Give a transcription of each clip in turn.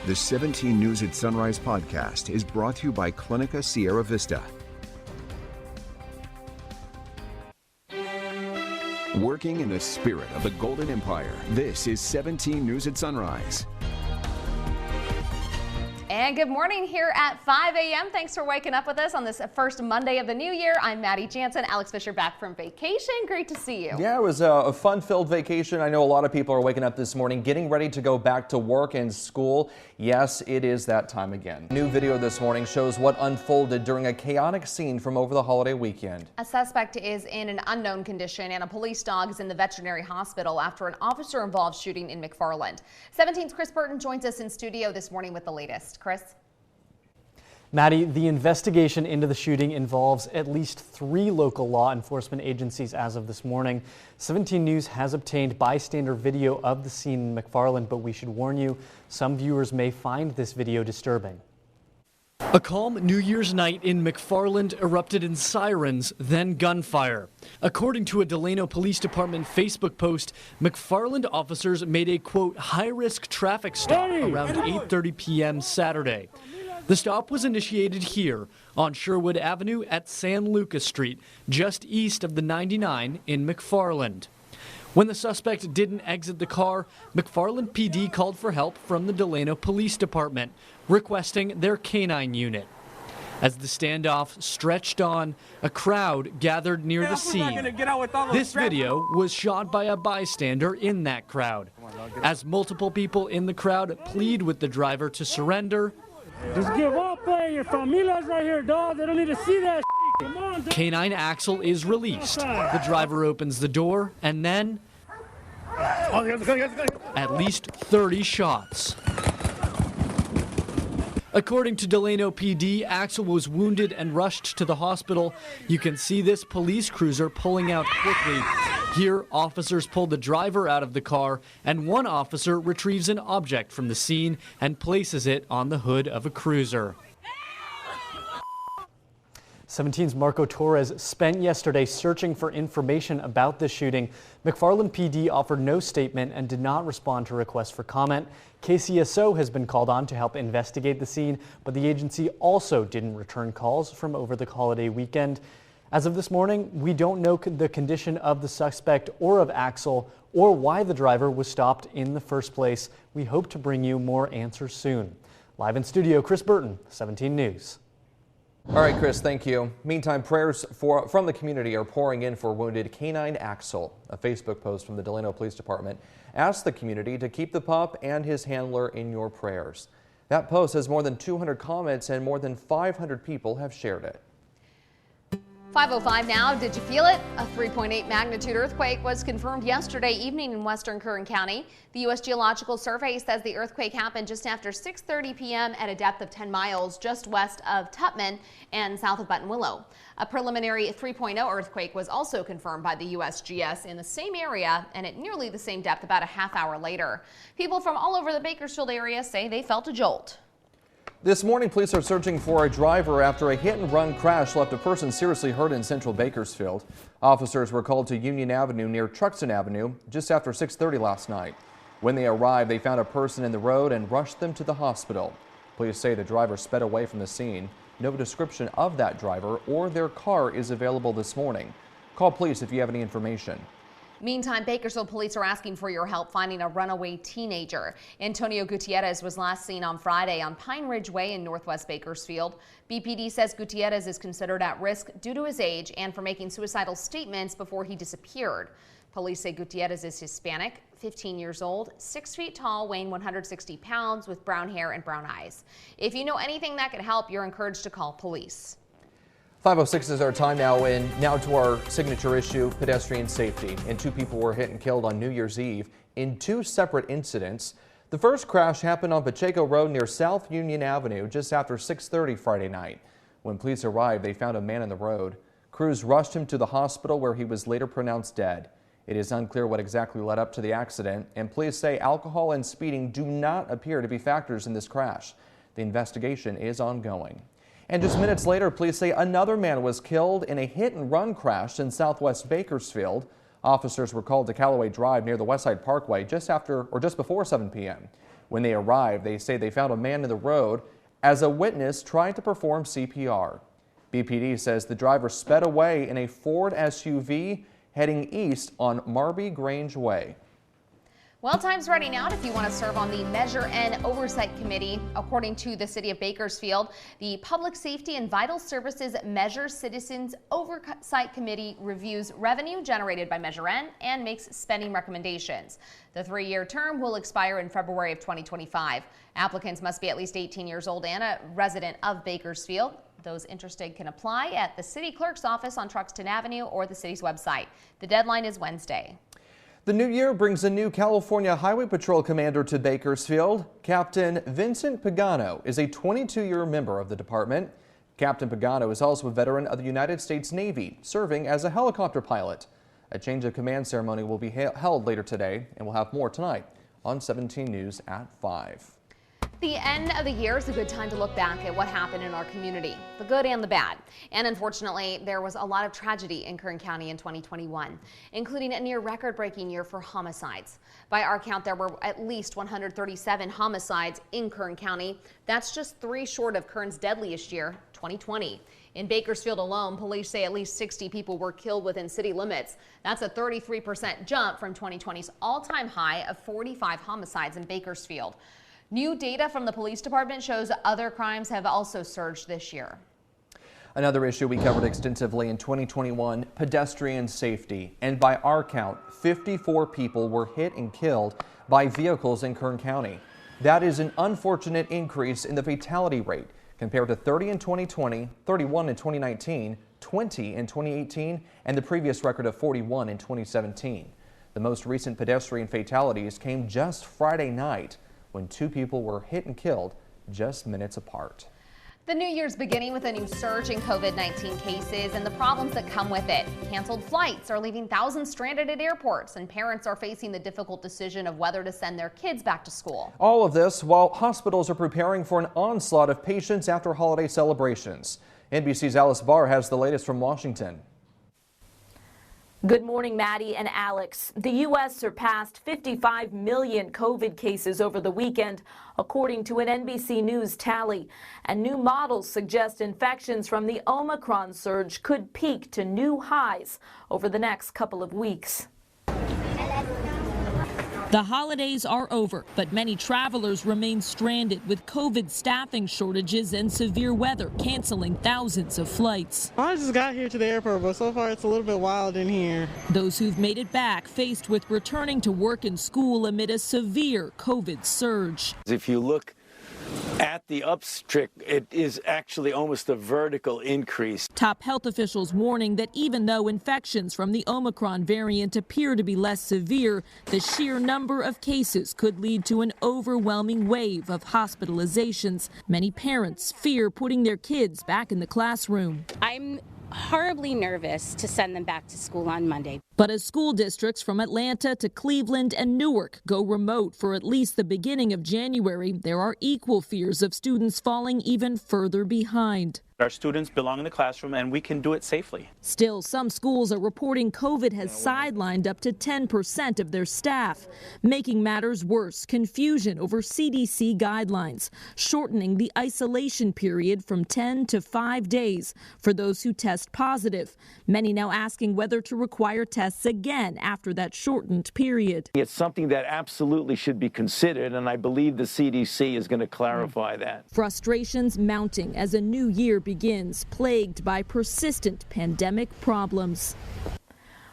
The 17 News at Sunrise podcast is brought to you by Clinica Sierra Vista. Working in the spirit of the Golden Empire, this is 17 News at Sunrise. And good morning here at 5 a.m. Thanks for waking up with us on this first Monday of the new year. I'm Maddie Jansen. Alex Fisher back from vacation. Great to see you. Yeah, it was a fun-filled vacation. I know a lot of people are waking up this morning getting ready to go back to work and school. Yes, it is that time again. New video this morning shows what unfolded during a chaotic scene from over the holiday weekend. A suspect is in an unknown condition and a police dog is in the veterinary hospital after an officer-involved shooting in McFarland. 17's Chris Burton joins us in studio this morning with the latest. Chris? Maddie, the investigation into the shooting involves at least 3 local law enforcement agencies as of this morning. 17 News has obtained bystander video of the scene in McFarland, but we should warn you, some viewers may find this video disturbing. A calm New Year's night in McFarland erupted in sirens, then gunfire. According to a Delano Police Department Facebook post, McFarland officers made a, quote, high-risk traffic stop around 8:30 p.m. Saturday. The stop was initiated here on Sherwood Avenue at San Lucas Street, just east of the 99 in McFarland. When the suspect didn't exit the car, McFarland PD called for help from the Delano Police Department, requesting their canine unit. As the standoff stretched on, a crowd gathered near the scene. This video was shot by a bystander in that crowd. As multiple people in the crowd plead with the driver to surrender, just give up, your familia's right here, dog. They don't need to see that. Come on, dog. Canine Axel is released. The driver opens the door and then at least 30 shots. According to Delano PD, Axel was wounded and rushed to the hospital. You can see this police cruiser pulling out quickly. Here, officers pull the driver out of the car, and one officer retrieves an object from the scene and places it on the hood of a cruiser. 17's Marco Torres spent yesterday searching for information about this shooting. McFarland PD offered no statement and did not respond to requests for comment. KCSO has been called on to help investigate the scene, but the agency also didn't return calls from over the holiday weekend. As of this morning, we don't know the condition of the suspect or of Axel or why the driver was stopped in the first place. We hope to bring you more answers soon. Live in studio, Chris Burton, 17 News. All right, Chris, thank you. Meantime, prayers from the community are pouring in for wounded canine Axel. A Facebook post from the Delano Police Department asks the community to keep the pup and his handler in your prayers. That post has more than 200 comments and more than 500 people have shared it. 5:05 now. Did you feel it? A 3.8 magnitude earthquake was confirmed yesterday evening in western Kern County. The U.S. Geological Survey says the earthquake happened just after 6:30 p.m. at a depth of 10 miles just west of Tutman and south of Buttonwillow. A preliminary 3.0 earthquake was also confirmed by the USGS in the same area and at nearly the same depth about a half hour later. People from all over the Bakersfield area say they felt a jolt. This morning, police are searching for a driver after a hit-and-run crash left a person seriously hurt in central Bakersfield. Officers were called to Union Avenue near Truxton Avenue just after 6:30 last night. When they arrived, they found a person in the road and rushed them to the hospital. Police say the driver sped away from the scene. No description of that driver or their car is available this morning. Call police if you have any information. Meantime, Bakersfield police are asking for your help finding a runaway teenager. Antonio Gutierrez was last seen on Friday on Pine Ridge Way in northwest Bakersfield. BPD says Gutierrez is considered at risk due to his age and for making suicidal statements before he disappeared. Police say Gutierrez is Hispanic, 15 years old, 6 feet tall, weighing 160 pounds, with brown hair and brown eyes. If you know anything that could help, you're encouraged to call police. 5:06 is our time now, and now to our signature issue, pedestrian safety. And 2 people were hit and killed on New Year's Eve in 2 separate incidents. The first crash happened on Pacheco Road near South Union Avenue just after 6:30 Friday night. When police arrived, they found a man in the road. Crews rushed him to the hospital where he was later pronounced dead. It is unclear what exactly led up to the accident, and police say alcohol and speeding do not appear to be factors in this crash. The investigation is ongoing. And just minutes later, police say another man was killed in a hit-and-run crash in southwest Bakersfield. Officers were called to Callaway Drive near the Westside Parkway just before 7 p.m. When they arrived, they say they found a man in the road as a witness trying to perform CPR. BPD says the driver sped away in a Ford SUV heading east on Marby Grange Way. Well, time's running out if you want to serve on the Measure N Oversight Committee. According to the City of Bakersfield, the Public Safety and Vital Services Measure Citizens Oversight Committee reviews revenue generated by Measure N and makes spending recommendations. The 3-year term will expire in February of 2025. Applicants must be at least 18 years old and a resident of Bakersfield. Those interested can apply at the City Clerk's office on Truxton Avenue or the city's website. The deadline is Wednesday. The new year brings a new California Highway Patrol commander to Bakersfield. Captain Vincent Pagano is a 22-year member of the department. Captain Pagano is also a veteran of the United States Navy, serving as a helicopter pilot. A change of command ceremony will be held later today, and we'll have more tonight on 17 News at 5. The end of the year is a good time to look back at what happened in our community, the good and the bad. And unfortunately, there was a lot of tragedy in Kern County in 2021, including a near record-breaking year for homicides. By our count, there were at least 137 homicides in Kern County. That's just 3 short of Kern's deadliest year, 2020. In Bakersfield alone, police say at least 60 people were killed within city limits. That's a 33% jump from 2020's all-time high of 45 homicides in Bakersfield. New data from the police department shows other crimes have also surged this year. Another issue we covered extensively in 2021, pedestrian safety. And by our count, 54 people were hit and killed by vehicles in Kern County. That is an unfortunate increase in the fatality rate compared to 30 in 2020, 31 in 2019, 20 in 2018, and the previous record of 41 in 2017. The most recent pedestrian fatalities came just Friday night, when 2 people were hit and killed just minutes apart. The new year's beginning with a new surge in COVID-19 cases and the problems that come with it. Canceled flights are leaving thousands stranded at airports, and parents are facing the difficult decision of whether to send their kids back to school. All of this while hospitals are preparing for an onslaught of patients after holiday celebrations. NBC's Alice Barr has the latest from Washington. Good morning, Maddie and Alex. The U.S. surpassed 55 million COVID cases over the weekend, according to an NBC News tally. And new models suggest infections from the Omicron surge could peak to new highs over the next couple of weeks. The holidays are over, but many travelers remain stranded with COVID staffing shortages and severe weather canceling thousands of flights. I just got here to the airport, but so far it's a little bit wild in here. Those who've made it back faced with returning to work and school amid a severe COVID surge. If you look at the upstick, it is actually almost a vertical increase. Top health officials warning that even though infections from the Omicron variant appear to be less severe, the sheer number of cases could lead to an overwhelming wave of hospitalizations. Many parents fear putting their kids back in the classroom. I'm horribly nervous to send them back to school on Monday. But as school districts from Atlanta to Cleveland and Newark go remote for at least the beginning of January, there are equal fears of students falling even further behind. Our students belong in the classroom and we can do it safely. Still, some schools are reporting COVID has sidelined up to 10% of their staff. Making matters worse, confusion over CDC guidelines, shortening the isolation period from 10 to 5 days for those who test positive. Many now asking whether to require tests again after that shortened period. It's something that absolutely should be considered, and I believe the CDC is going to clarify that. Frustrations mounting as a new year begins, plagued by persistent pandemic problems.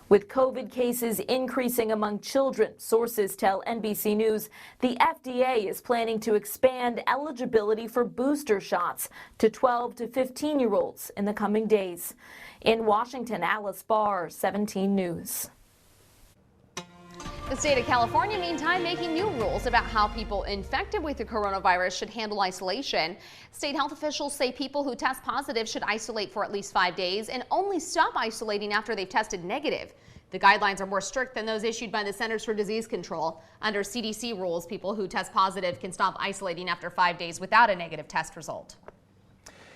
With COVID cases increasing among children, sources tell NBC News the FDA is planning to expand eligibility for booster shots to 12 to 15-year-olds in the coming days. In Washington, Alice Barr, 17 News. The state of California, meantime, making new rules about how people infected with the coronavirus should handle isolation. State health officials say people who test positive should isolate for at least 5 days and only stop isolating after they've tested negative. The guidelines are more strict than those issued by the Centers for Disease Control. Under CDC rules, people who test positive can stop isolating after 5 days without a negative test result.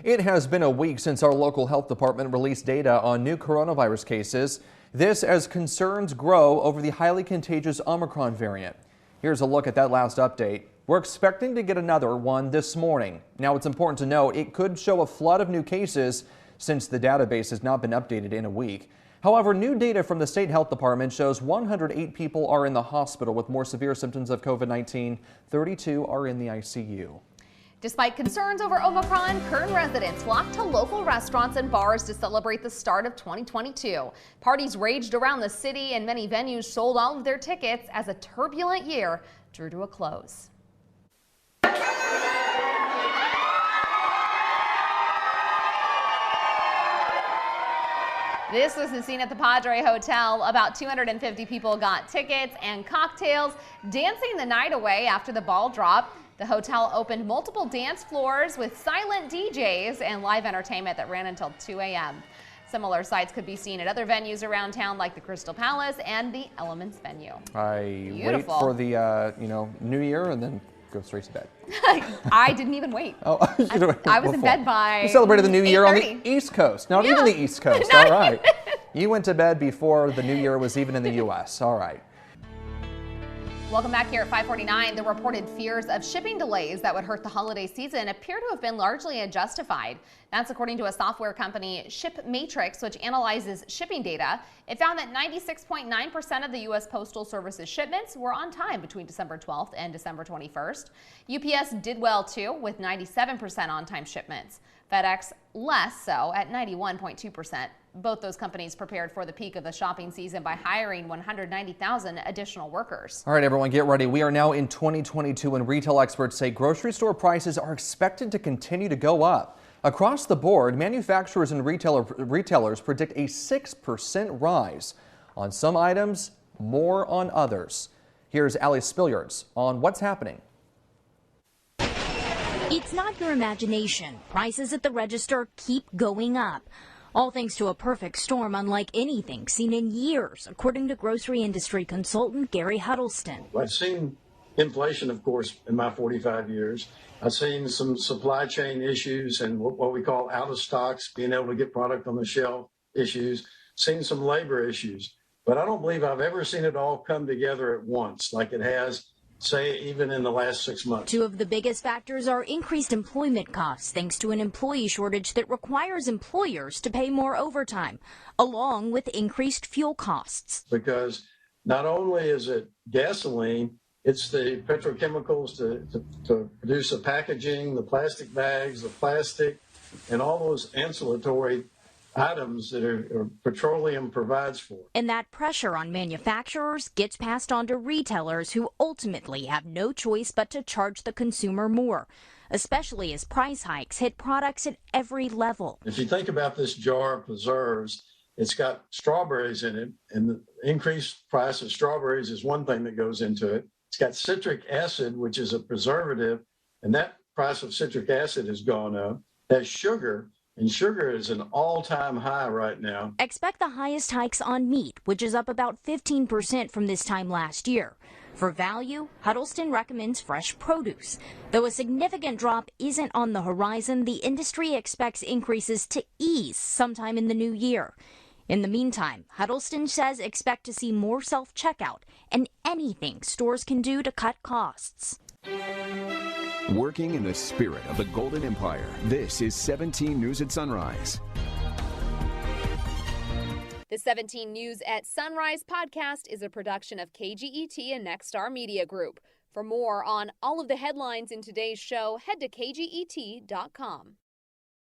It has been a week since our local health department released data on new coronavirus cases. This as concerns grow over the highly contagious Omicron variant. Here's a look at that last update. We're expecting to get another one this morning. Now, it's important to note it could show a flood of new cases since the database has not been updated in a week. However, new data from the state health department shows 108 people are in the hospital with more severe symptoms of COVID-19. 32 are in the ICU. Despite concerns over Omicron, Kern residents flocked to local restaurants and bars to celebrate the start of 2022. Parties raged around the city and many venues sold all of their tickets as a turbulent year drew to a close. This was the scene at the Padre Hotel. About 250 people got tickets and cocktails, dancing the night away after the ball drop. The hotel opened multiple dance floors with silent DJs and live entertainment that ran until 2 a.m. Similar sights could be seen at other venues around town like the Crystal Palace and the Elements venue. Wait for the New Year and then go straight to bed. I didn't even wait. Oh, I was in bed by You celebrated the New Year on the 8:30. East Coast. Not even the East Coast. All right. You went to bed before the New Year was even in the U.S. All right. Welcome back here at 549. The reported fears of shipping delays that would hurt the holiday season appear to have been largely unjustified. That's according to a software company, ShipMatrix, which analyzes shipping data. It found that 96.9% of the U.S. Postal Service's shipments were on time between December 12th and December 21st. UPS did well, too, with 97% on-time shipments. FedEx less so at 91.2%. Both those companies prepared for the peak of the shopping season by hiring 190,000 additional workers. All right, everyone, get ready. We are now in 2022, and retail experts say grocery store prices are expected to continue to go up. Across the board, manufacturers and retailers predict a 6% rise on some items, more on others. Here's Allie Spilliards on what's happening. It's not your imagination. Prices at the register keep going up. All thanks to a perfect storm unlike anything seen in years, according to grocery industry consultant Gary Huddleston. I've seen inflation, of course, in my 45 years. I've seen some supply chain issues and what we call out of stocks, being able to get product on the shelf issues, seen some labor issues. But I don't believe I've ever seen it all come together at once like it has, say, even in the last 6 months. Two of the biggest factors are increased employment costs, thanks to an employee shortage that requires employers to pay more overtime, along with increased fuel costs. Because not only is it gasoline, it's the petrochemicals to produce the packaging, the plastic bags, the plastic, and all those ancillary items that are petroleum provides for. And that pressure on manufacturers gets passed on to retailers who ultimately have no choice but to charge the consumer more, especially as price hikes hit products at every level. If you think about this jar of preserves, it's got strawberries in it, and the increased price of strawberries is one thing that goes into it. It's got citric acid, which is a preservative, and that price of citric acid has gone up. There's sugar, and sugar is an all-time high right now. Expect the highest hikes on meat, which is up about 15% from this time last year. For value, Huddleston recommends fresh produce. Though a significant drop isn't on the horizon, the industry expects increases to ease sometime in the new year. In the meantime, Huddleston says expect to see more self-checkout and anything stores can do to cut costs. Working in the spirit of the Golden Empire, this is 17 News at Sunrise. The 17 News at Sunrise podcast is a production of KGET and Nexstar Media Group. For more on all of the headlines in today's show, head to kget.com.